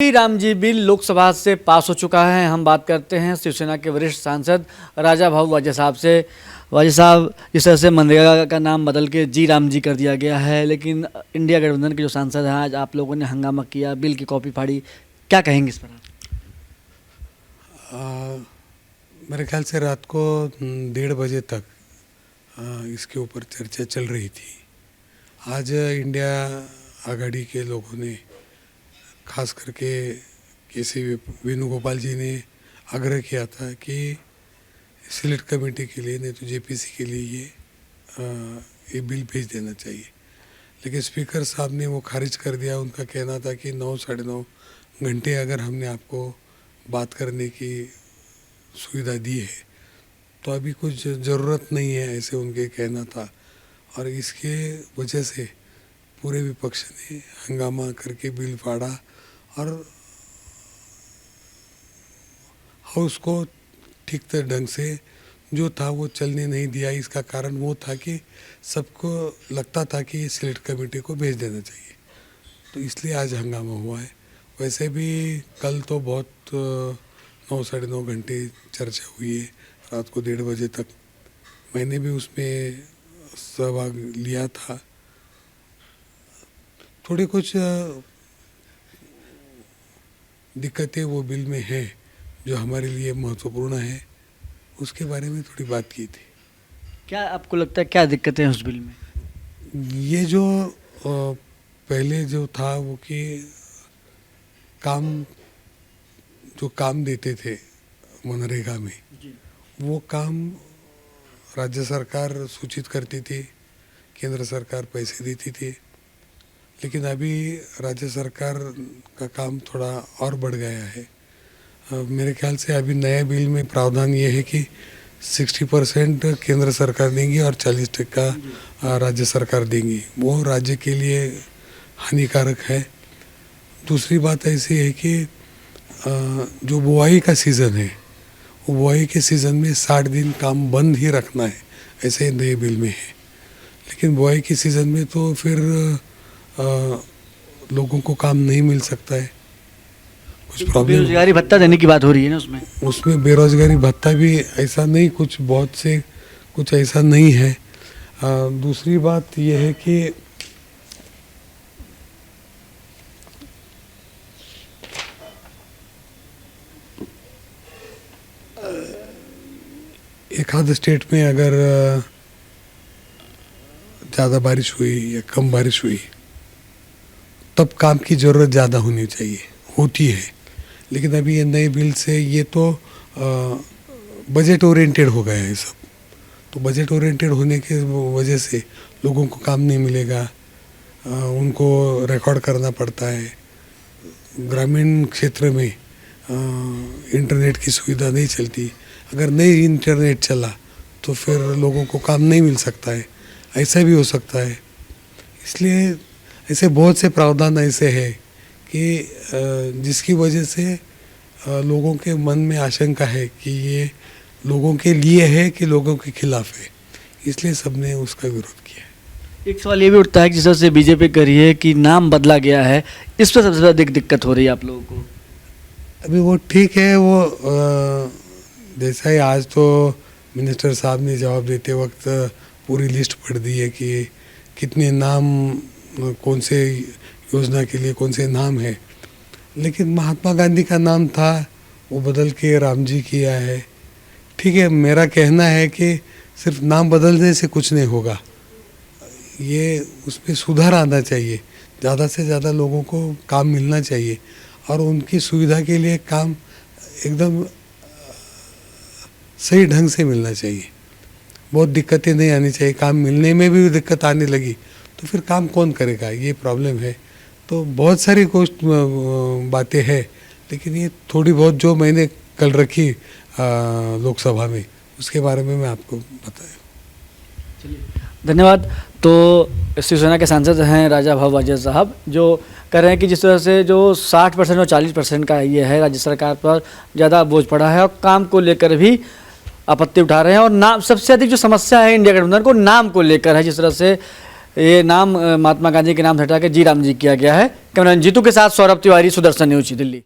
Shri Ram ji bill Lok Sabha से पास हो चुका है। हम बात करते हैं शिवसेना के वरिष्ठ सांसद राजा भाऊ वाजे साहब से। वाजे साहब, इस तरह से मनरेगा का नाम बदल के जी राम जी कर दिया गया है, लेकिन इंडिया गठबंधन के जो सांसद हैं, आज आप लोगों ने हंगामा किया, बिल की कॉपी फाड़ी, क्या कहेंगे इस पर आप? मेरे ख्याल से रात को 1:30 बजे तक इसके ऊपर चर्चा चल रही थी। आज इंडिया आघाड़ी के लोगों ने, खास करके केसी वेणुगोपाल जी ने आग्रह किया था कि सिलेक्ट कमेटी के लिए, नहीं तो जेपीसी के लिए ये बिल भेज देना चाहिए, लेकिन स्पीकर साहब ने वो खारिज कर दिया। उनका कहना था कि 9 साढ़े 9 घंटे अगर हमने आपको बात करने की सुविधा दी है तो अभी कुछ ज़रूरत नहीं है, ऐसे उनके कहना था। और इसके वजह से पूरे विपक्ष ने हंगामा करके बिल फाड़ा और हाउस को ठीक ढंग से जो था वो चलने नहीं दिया। इसका कारण वो था कि सबको लगता था कि ये सिलेक्ट कमेटी को भेज देना चाहिए, तो इसलिए आज हंगामा हुआ है। वैसे भी कल तो बहुत 9 साढ़े 9 घंटे चर्चा हुई है, रात को 1:30 बजे तक। मैंने भी उसमें सहभाग लिया था। थोड़ी कुछ दिक्कतें वो बिल में हैं जो हमारे लिए महत्वपूर्ण है, उसके बारे में थोड़ी बात की थी। क्या आपको लगता है, क्या दिक्कतें हैं उस बिल में? ये जो पहले जो था वो कि जो काम देते थे मनरेगा में, वो काम राज्य सरकार सूचित करती थी, केंद्र सरकार पैसे देती थी, लेकिन अभी राज्य सरकार का काम थोड़ा और बढ़ गया है। मेरे ख्याल से अभी नए बिल में प्रावधान ये है कि 60% केंद्र सरकार देंगी और 40% राज्य सरकार देंगी। वो राज्य के लिए हानिकारक है। दूसरी बात ऐसी है कि जो बुआई का सीज़न है, वो बुआई के सीज़न में 60 दिन काम बंद ही रखना है, ऐसे नए बिल में है। लेकिन बुआई के सीज़न में तो फिर लोगों को काम नहीं मिल सकता है, कुछ प्रॉब्लम। बेरोजगारी भत्ता देने की बात हो रही है ना उसमें बेरोजगारी भत्ता भी ऐसा नहीं, कुछ बहुत से कुछ ऐसा नहीं है। दूसरी बात यह है कि एक आध स्टेट में अगर ज़्यादा बारिश हुई या कम बारिश हुई तब काम की ज़रूरत ज़्यादा होनी चाहिए, होती है। लेकिन अभी ये नए बिल से ये तो बजट ओरिएंटेड हो गया है सब, तो बजट ओरिएंटेड होने के वजह से लोगों को काम नहीं मिलेगा, उनको रिकॉर्ड करना पड़ता है। ग्रामीण क्षेत्र में इंटरनेट की सुविधा नहीं चलती, अगर नहीं इंटरनेट चला तो फिर लोगों को काम नहीं मिल सकता है, ऐसा भी हो सकता है। इसलिए ऐसे बहुत से प्रावधान ऐसे हैं कि जिसकी वजह से लोगों के मन में आशंका है कि ये लोगों के लिए है कि लोगों के खिलाफ है, इसलिए सबने उसका विरोध किया है। एक सवाल ये भी उठता है कि जिस तरह से बीजेपी कर रही है कि नाम बदला गया है, इस पर सबसे ज़्यादा दिक्कत हो रही है आप लोगों को? अभी वो ठीक है, वो जैसा ही आज तो मिनिस्टर साहब ने जवाब देते वक्त पूरी लिस्ट पढ़ दी है कि कितने नाम, कौन से योजना के लिए कौन से नाम है। लेकिन महात्मा गांधी का नाम था, वो बदल के राम जी किया है। ठीक है, मेरा कहना है कि सिर्फ नाम बदलने से कुछ नहीं होगा, ये उसमें सुधार आना चाहिए। ज़्यादा से ज़्यादा लोगों को काम मिलना चाहिए और उनकी सुविधा के लिए काम एकदम सही ढंग से मिलना चाहिए। बहुत दिक्कतें नहीं आनी चाहिए। काम मिलने में भी दिक्कत आने लगी तो फिर काम कौन करेगा, ये प्रॉब्लम है। तो बहुत सारी बातें हैं, लेकिन ये थोड़ी बहुत जो मैंने कल रखी लोकसभा में, उसके बारे में मैं आपको बताया। चलिए, धन्यवाद। तो शिवसेना के सांसद हैं राजा भाऊ वाजे साहब, जो कह रहे हैं कि जिस तरह से जो 60% और 40% का ये है, राज्य सरकार पर ज़्यादा बोझ पड़ा है और काम को लेकर भी आपत्ति उठा रहे हैं। और नाम सबसे अधिक जो समस्या है इंडिया गठबंधन को नाम को लेकर है। जिस तरह से ये नाम महात्मा गांधी के नाम से हटा के जी राम जी किया गया है। कैमरामैन जीतू के साथ सौरभ तिवारी, सुदर्शन न्यूज, दिल्ली।